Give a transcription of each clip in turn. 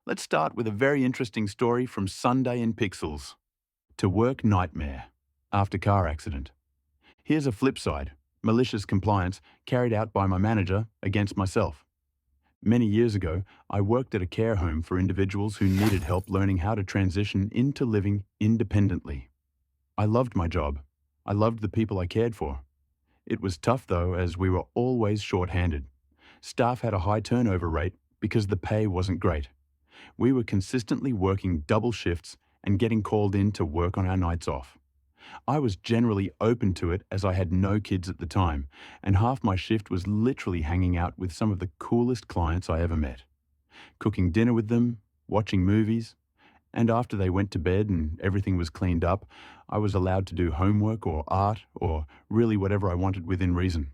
Let's start with a very interesting story from Sunday in Pixels. To work nightmare. After car accident. Here's a flip side. Malicious compliance carried out by my manager against myself. Many years ago, I worked at a care home for individuals who needed help learning how to transition into living independently. I loved my job. I loved the people I cared for. It was tough though, as we were always short-handed. Staff had a high turnover rate because the pay wasn't great. We were consistently working double shifts and getting called in to work on our nights off. I was generally open to it as I had no kids at the time, and half my shift was literally hanging out with some of the coolest clients I ever met. Cooking dinner with them, watching movies, and after they went to bed and everything was cleaned up, I was allowed to do homework or art or really whatever I wanted within reason.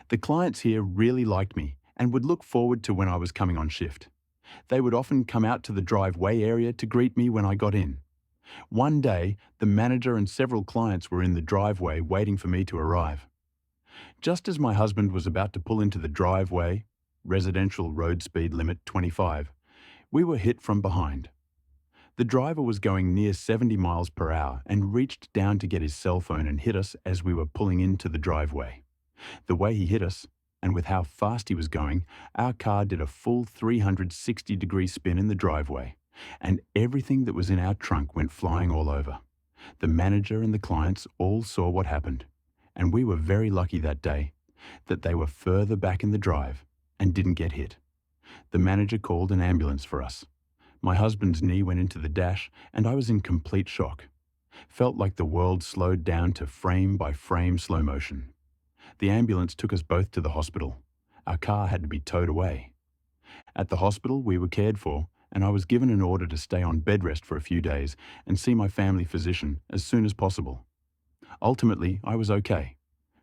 The clients here really liked me and would look forward to when I was coming on shift. They would often come out to the driveway area to greet me when I got in. One day, the manager and several clients were in the driveway waiting for me to arrive. Just as my husband was about to pull into the driveway, residential road speed limit 25, we were hit from behind. The driver was going near 70 miles per hour and reached down to get his cell phone and hit us as we were pulling into the driveway. The way he hit us, and with how fast he was going, our car did a full 360-degree spin in the driveway, and everything that was in our trunk went flying all over. The manager and the clients all saw what happened, and we were very lucky that day that they were further back in the drive and didn't get hit. The manager called an ambulance for us. My husband's knee went into the dash, and I was in complete shock. Felt like the world slowed down to frame-by-frame slow motion. The ambulance took us both to the hospital. Our car had to be towed away. At the hospital, we were cared for, and I was given an order to stay on bed rest for a few days and see my family physician as soon as possible. Ultimately, I was okay.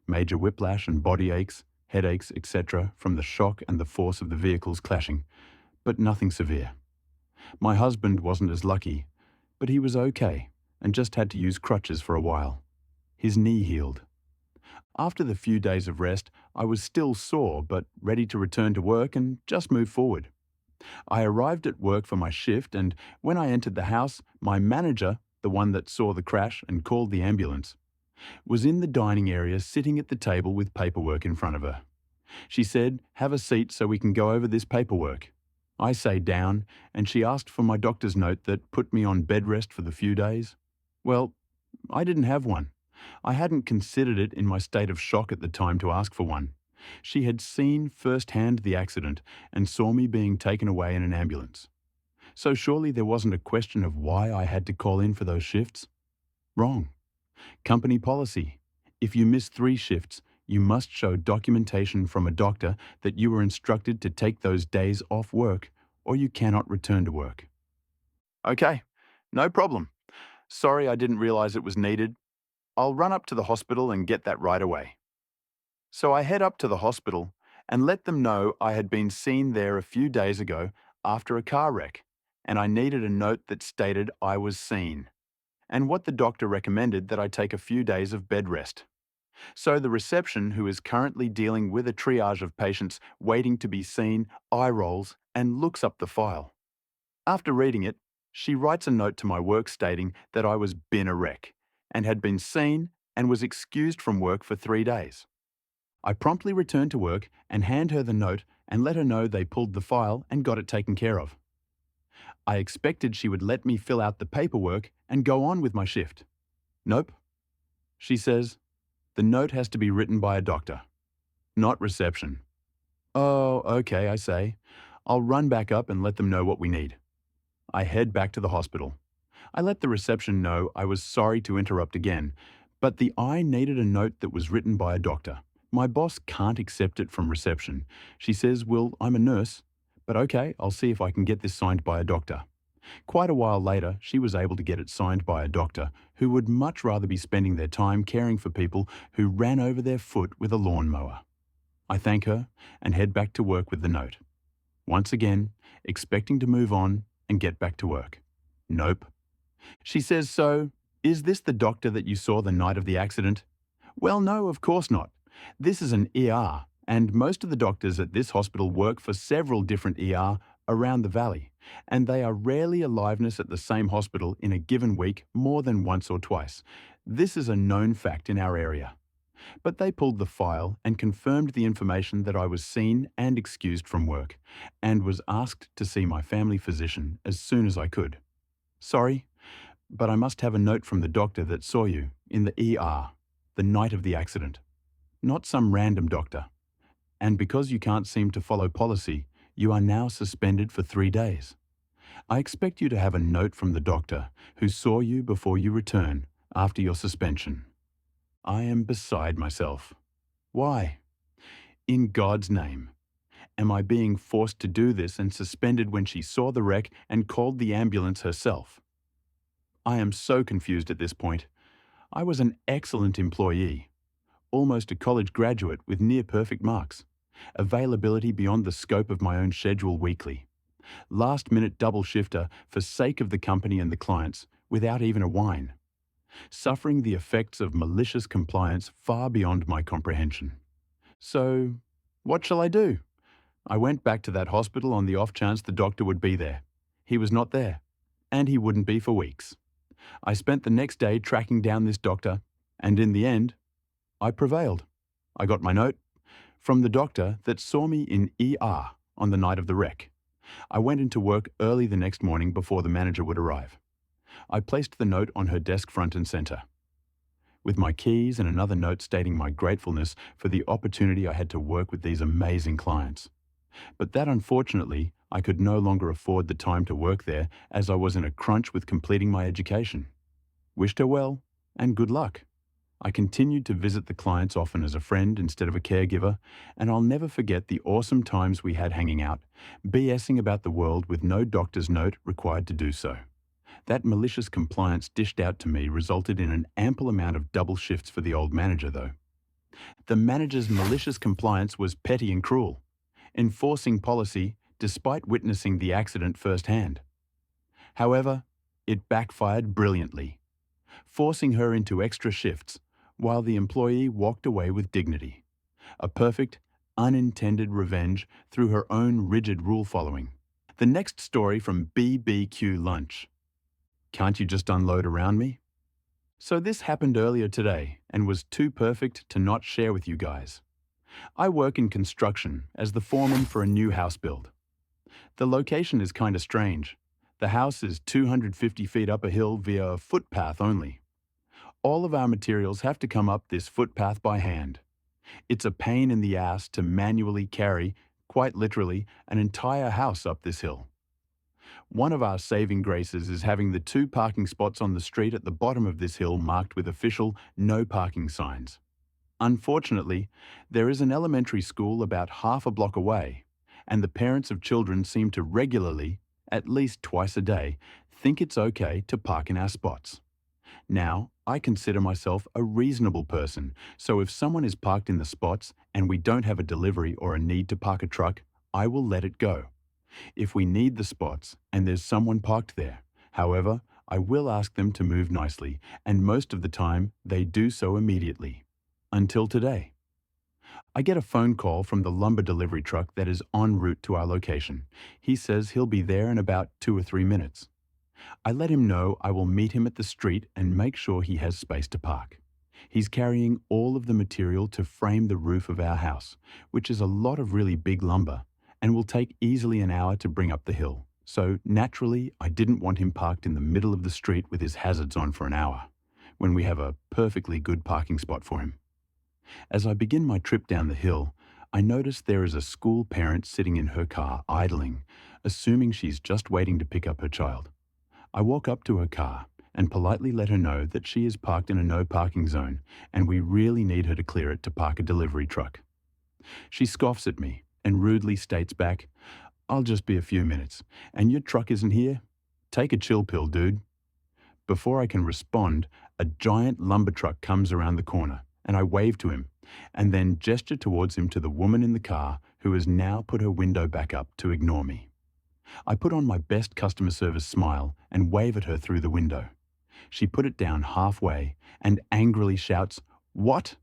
Major whiplash and body aches, headaches, etc. from the shock and the force of the vehicles clashing, but nothing severe. My husband wasn't as lucky, but he was okay and just had to use crutches for a while. His knee healed. After the few days of rest, I was still sore but ready to return to work and just move forward. I arrived at work for my shift, and when I entered the house, my manager, the one that saw the crash and called the ambulance, was in the dining area sitting at the table with paperwork in front of her. She said, "Have a seat so we can go over this paperwork." I sat down, and she asked for my doctor's note that put me on bed rest for the few days. Well, I didn't have one. I hadn't considered it in my state of shock at the time to ask for one. She had seen firsthand the accident and saw me being taken away in an ambulance. So surely there wasn't a question of why I had to call in for those shifts? Wrong. Company policy. If you miss 3 shifts, you must show documentation from a doctor that you were instructed to take those days off work, or you cannot return to work. Okay, no problem. Sorry, I didn't realize it was needed. I'll run up to the hospital and get that right away. So I head up to the hospital and let them know I had been seen there a few days ago after a car wreck, and I needed a note that stated I was seen, and what the doctor recommended that I take a few days of bed rest. So the reception, who is currently dealing with a triage of patients waiting to be seen, eye rolls and looks up the file. After reading it, she writes a note to my work stating that I was been a wreck and had been seen and was excused from work for 3 days. I promptly return to work and hand her the note and let her know they pulled the file and got it taken care of. I expected she would let me fill out the paperwork and go on with my shift. Nope. She says, "The note has to be written by a doctor, not reception." "Oh, okay," I say. "I'll run back up and let them know what we need." I head back to the hospital. I let the reception know I was sorry to interrupt again, but I needed a note that was written by a doctor. My boss can't accept it from reception. She says, "Well, I'm a nurse, but okay, I'll see if I can get this signed by a doctor." Quite a while later, she was able to get it signed by a doctor who would much rather be spending their time caring for people who ran over their foot with a lawnmower. I thank her and head back to work with the note. Once again, expecting to move on and get back to work. Nope. She says, "So, is this the doctor that you saw the night of the accident?" "Well, no, of course not. This is an ER, and most of the doctors at this hospital work for several different ER around the valley, and they are rarely aliveness at the same hospital in a given week more than once or twice. This is a known fact in our area. But they pulled the file and confirmed the information that I was seen and excused from work, and was asked to see my family physician as soon as I could. Sorry, but I must have a note from the doctor that saw you in the ER the night of the accident. Not some random doctor. And because you can't seem to follow policy, you are now suspended for 3 days. I expect you to have a note from the doctor who saw you before you return after your suspension. I am beside myself. Why? In God's name. Am I being forced to do this and suspended when she saw the wreck and called the ambulance herself? I am so confused at this point. I was an excellent employee, almost a college graduate with near-perfect marks, availability beyond the scope of my own schedule weekly, last-minute double shifter for sake of the company and the clients without even a whine, suffering the effects of malicious compliance far beyond my comprehension. So, what shall I do? I went back to that hospital on the off chance the doctor would be there. He was not there, and he wouldn't be for weeks. I spent the next day tracking down this doctor, and in the end, I prevailed. I got my note from the doctor that saw me in ER on the night of the wreck. I went into work early the next morning before the manager would arrive. I placed the note on her desk front and center, with my keys and another note stating my gratefulness for the opportunity I had to work with these amazing clients. But that, unfortunately, I could no longer afford the time to work there as I was in a crunch with completing my education. Wished her well, and good luck. I continued to visit the clients often as a friend instead of a caregiver, and I'll never forget the awesome times we had hanging out, BSing about the world with no doctor's note required to do so. That malicious compliance dished out to me resulted in an ample amount of double shifts for the old manager, though. The manager's malicious compliance was petty and cruel, enforcing policy despite witnessing the accident firsthand. However, it backfired brilliantly, forcing her into extra shifts while the employee walked away with dignity. A perfect, unintended revenge through her own rigid rule following. The next story from BBQ Lunch. Can't you just unload around me? So this happened earlier today and was too perfect to not share with you guys. I work in construction as the foreman for a new house build. The location is kinda strange. The house is 250 feet up a hill via a footpath only. All of our materials have to come up this footpath by hand. It's a pain in the ass to manually carry, quite literally, an entire house up this hill. One of our saving graces is having the 2 parking spots on the street at the bottom of this hill marked with official no parking signs. Unfortunately, there is an elementary school about half a block away, and the parents of children seem to regularly, at least twice a day, think it's okay to park in our spots. Now, I consider myself a reasonable person, so if someone is parked in the spots and we don't have a delivery or a need to park a truck, I will let it go. If we need the spots and there's someone parked there, however, I will ask them to move nicely, and most of the time they do so immediately. Until today. I get a phone call from the lumber delivery truck that is en route to our location. He says he'll be there in about 2 or 3 minutes. I let him know I will meet him at the street and make sure he has space to park. He's carrying all of the material to frame the roof of our house, which is a lot of really big lumber, and will take easily an hour to bring up the hill. So naturally, I didn't want him parked in the middle of the street with his hazards on for an hour, when we have a perfectly good parking spot for him. As I begin my trip down the hill, I notice there is a school parent sitting in her car idling, assuming she's just waiting to pick up her child. I walk up to her car and politely let her know that she is parked in a no parking zone and we really need her to clear it to park a delivery truck. She scoffs at me and rudely states back, "I'll just be a few minutes, and your truck isn't here? Take a chill pill, dude." Before I can respond, a giant lumber truck comes around the corner, and I wave to him, and then gesture towards him to the woman in the car who has now put her window back up to ignore me. I put on my best customer service smile and wave at her through the window. She put it down halfway and angrily shouts, "What?"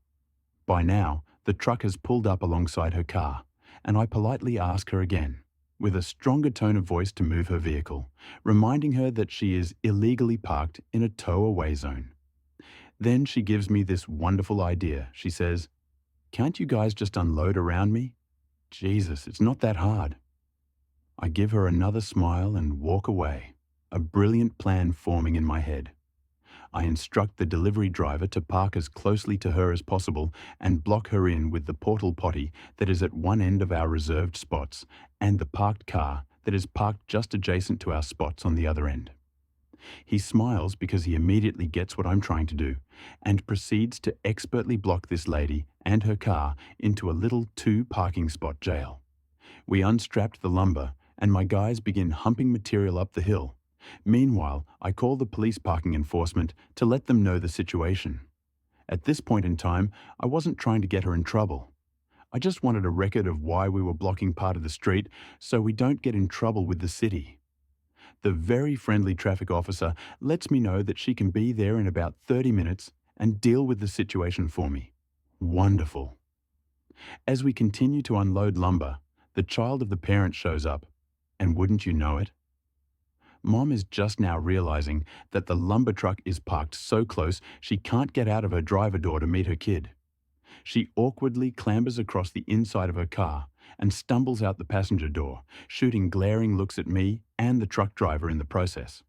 By now, the truck has pulled up alongside her car, and I politely ask her again, with a stronger tone of voice to move her vehicle, reminding her that she is illegally parked in a tow-away zone. Then she gives me this wonderful idea. She says, "Can't you guys just unload around me? Jesus, it's not that hard." I give her another smile and walk away, a brilliant plan forming in my head. I instruct the delivery driver to park as closely to her as possible and block her in with the portal potty that is at one end of our reserved spots and the parked car that is parked just adjacent to our spots on the other end. He smiles because he immediately gets what I'm trying to do and proceeds to expertly block this lady and her car into a little two-parking spot jail. We unstrapped the lumber and my guys begin humping material up the hill. Meanwhile, I call the police parking enforcement to let them know the situation. At this point in time, I wasn't trying to get her in trouble. I just wanted a record of why we were blocking part of the street so we don't get in trouble with the city. The very friendly traffic officer lets me know that she can be there in about 30 minutes and deal with the situation for me. Wonderful. As we continue to unload lumber, the child of the parent shows up, and wouldn't you know it? Mom is just now realizing that the lumber truck is parked so close she can't get out of her driver door to meet her kid. She awkwardly clambers across the inside of her car and stumbles out the passenger door, shooting glaring looks at me and the truck driver in the process.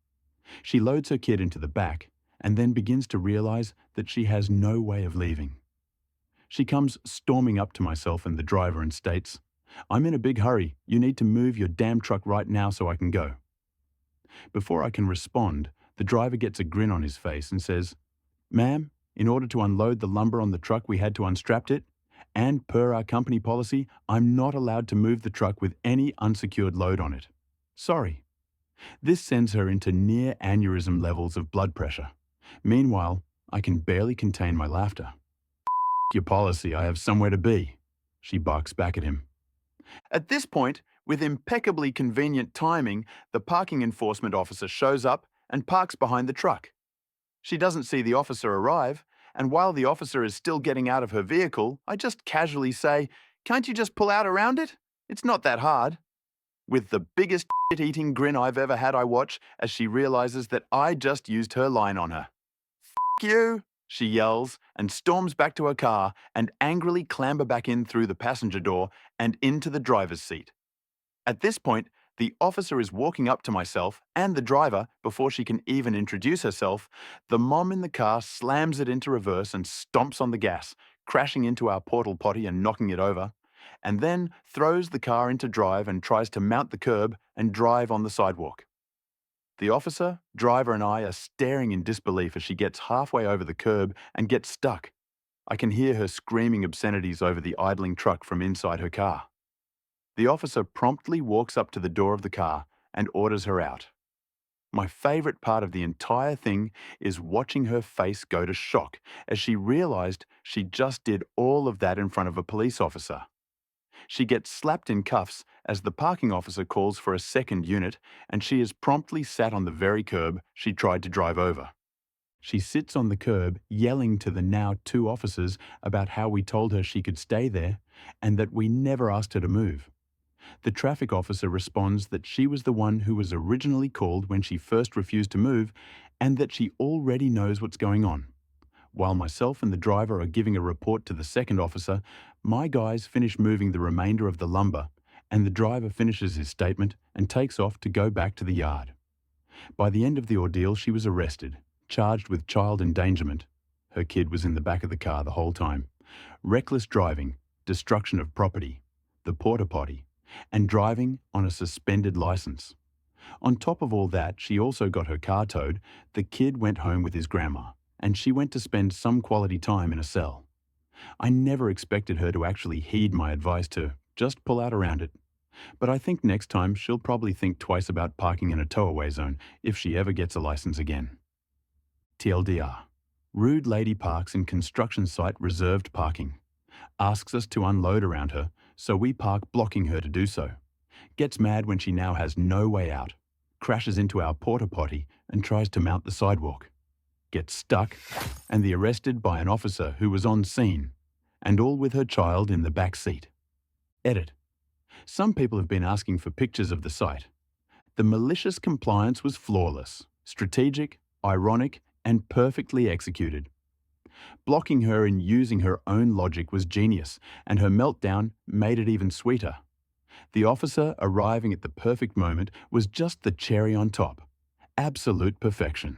She loads her kid into the back and then begins to realize that she has no way of leaving. She comes storming up to myself and the driver and states, "I'm in a big hurry. You need to move your damn truck right now so I can go." Before I can respond, the driver gets a grin on his face and says, "Ma'am, in order to unload the lumber on the truck, we had to unstrap it, and per our company policy, I'm not allowed to move the truck with any unsecured load on it. Sorry." This sends her into near aneurysm levels of blood pressure. Meanwhile, I can barely contain my laughter. "Your policy, I have somewhere to be," she barks back at him. At this point, with impeccably convenient timing, the parking enforcement officer shows up and parks behind the truck. She doesn't see the officer arrive, and while the officer is still getting out of her vehicle, I just casually say, "Can't you just pull out around it? It's not that hard." With the biggest shit-eating grin I've ever had, I watch as she realizes that I just used her line on her. "F you," she yells and storms back to her car and angrily clamber back in through the passenger door and into the driver's seat. At this point, the officer is walking up to myself and the driver before she can even introduce herself. The mom in the car slams it into reverse and stomps on the gas, crashing into our portal potty and knocking it over, and then throws the car into drive and tries to mount the curb and drive on the sidewalk. The officer, driver, and I are staring in disbelief as she gets halfway over the curb and gets stuck. I can hear her screaming obscenities over the idling truck from inside her car. The officer promptly walks up to the door of the car and orders her out. My favorite part of the entire thing is watching her face go to shock as she realized she just did all of that in front of a police officer. She gets slapped in cuffs as the parking officer calls for a second unit, and she is promptly sat on the very curb she tried to drive over. She sits on the curb yelling to the now two officers about how we told her she could stay there and that we never asked her to move. The traffic officer responds that she was the one who was originally called when she first refused to move and that she already knows what's going on. While myself and the driver are giving a report to the second officer, my guys finish moving the remainder of the lumber, and the driver finishes his statement and takes off to go back to the yard. By the end of the ordeal, she was arrested, charged with child endangerment. Her kid was in the back of the car the whole time. Reckless driving, destruction of property, the porta potty, and driving on a suspended license. On top of all that, she also got her car towed, the kid went home with his grandma, and she went to spend some quality time in a cell. I never expected her to actually heed my advice to just pull out around it. But I think next time she'll probably think twice about parking in a tow-away zone if she ever gets a license again. TLDR. Rude lady parks in construction site reserved parking. Asks us to unload around her, so we park blocking her to do so. Gets mad when she now has no way out. Crashes into our porta potty and tries to mount the sidewalk. Gets stuck and arrested by an officer who was on scene, and all with her child in the back seat. Edit. Some people have been asking for pictures of the site. The malicious compliance was flawless, strategic, ironic, and perfectly executed. Blocking her and using her own logic was genius, and her meltdown made it even sweeter. The officer arriving at the perfect moment was just the cherry on top. Absolute perfection.